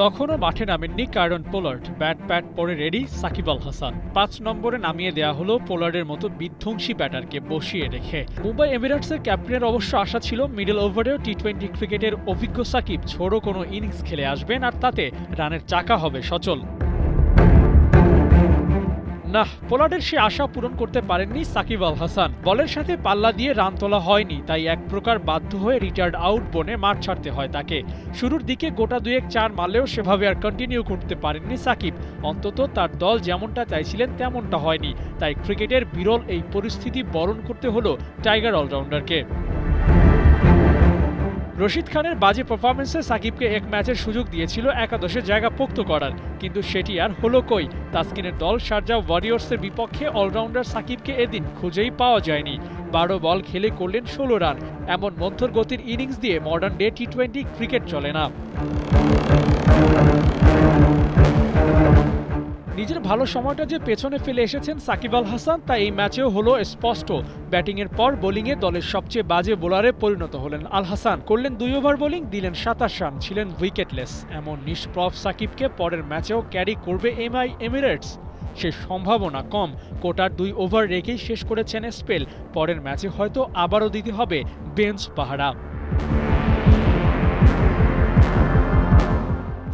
তখনও মাঠে নামেননি carton Pollard. Bat প্যাট পরে রেডি সাকিব আল হাসান। ৫ নম্বরে নামিয়ে দেয়া হলো পোলার্ডের মতো বিধ্বংসী ব্যাটারকে বসিয়ে রেখে। মুম্বাই এমিরেটসের ক্যাপ্টেনের অবশ্য আশা ছিল মিডল ওভারেও টি-20 ক্রিকেটের অভিজ্ঞ সাকিব ছোড়ো কোনো ইনিংস খেলে আসবেন আর তাতে রানের চাকা হবে সচল। না, পোলার্ডের সে আশা পূরণ করতে পারেননি সাকিব আল হাসান। বলের সাথে পাল্লা দিয়ে রান তোলা হয়নি, তাই এক প্রকার বাধ্য হয়ে রিটায়ার্ড আউট বনে মাঠ ছাড়তে হয় তাকে। শুরুর দিকে গোটা দুয়েক ৪ মারলেও সেভাবে আর কন্টিনিউ করতে পারেননি সাকিব। অন্তত তার দল যেমনটা চাইছিলেন তেমনটা হয়নি, তাই ক্রিকেটের বিরল এই পরিস্থিতি বরণ করতে হলো টাইগার অলরাউন্ডারকে। রশিদ খানের বাজে পারফরম্যান্সে সাকিবকে এক ম্যাচের সুযোগ দিয়েছিল একাদশে জায়গা পোক্ত করার, কিন্তু সেটি আর হলো কই। তাসকিনের দল শারজাহ ওয়ারিয়র্সের বিপক্ষে অলরাউন্ডার সাকিবকে এদিন খুঁজেই পাওয়া যায়নি। ১২ বল খেলে করলেন ১৬ রান। এমন মধ্যর গতির ইনিংস দিয়ে মডার্ন ডে টি-20 ক্রিকেট চলে না। নিজের ভালো সময়টা যে পেছনে ফেলে এসেছেন সাকিব আল হাসান তা এই ম্যাচেও হলো স্পষ্ট। ব্যাটিংয়ের পর বোলিংয়ে দলের সবচেয়ে বাজে বোলারে পরিণত হলেন আল হাসান। করলেন ২ ওভার বোলিং, দিলেন ২৭ রান, ছিলেন উইকেটলেস। এমন নিষ্প্রভ সাকিবকে পরের ম্যাচেও ক্যারি করবে এমিরেটস? সে সম্ভাবনা কম। কোটার ২ ওভার রেখেই শেষ করেছেন স্পেল। পরের ম্যাচে হয়তো আবারও দিতে হবে বেঞ্চ পাহারা।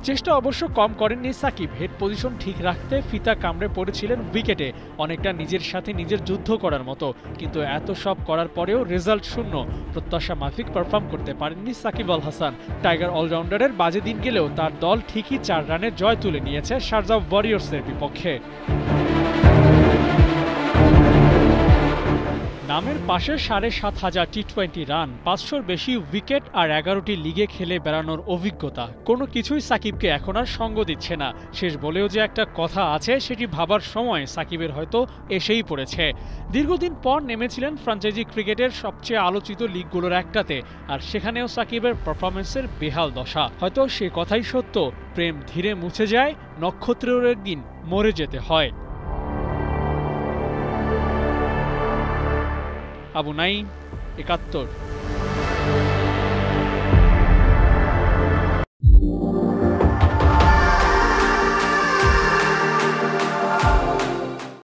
চেষ্টা অবশ্য কম করেননি সাকিব। হেড পজিশন ঠিক রাখতে ফিতা কামড়ে পড়েছিলেন উইকেটে, অনেকটা নিজের সাথে নিজের যুদ্ধ করার মতো। কিন্তু এত সব করার পরেও রেজাল্ট শূন্য। প্রত্যাশা মাফিক পারফর্ম করতে পারেননি সাকিব আল হাসান। টাইগার অলরাউন্ডারের বাজে দিন গেলেও তার দল ঠিকই ৪ রানে জয় তুলে নিয়েছে শারজাহ ওয়ারিয়র্সের বিপক্ষে। নামের পাশে ৭,৫০০ টি-20 রান, ৫০০-র বেশি উইকেট আর ১১টি লিগে খেলে বেড়ানোর অভিজ্ঞতা, কোনো কিছুই সাকিবকে এখন আর সঙ্গ দিচ্ছে না। শেষ বলেও যে একটা কথা আছে সেটি ভাবার সময় সাকিবের হয়তো এসেই পড়েছে। দীর্ঘদিন পর নেমেছিলেন ফ্র্যাঞ্চাইজি ক্রিকেটের সবচেয়ে আলোচিত লিগগুলোর একটাতে, আর সেখানেও সাকিবের পারফরম্যান্সের বেহাল দশা। হয়তো সে কথাই সত্য, প্রেম ধীরে মুছে যায়, নক্ষত্রের একদিন মরে যেতে হয়। আবু নাইম, ৭১।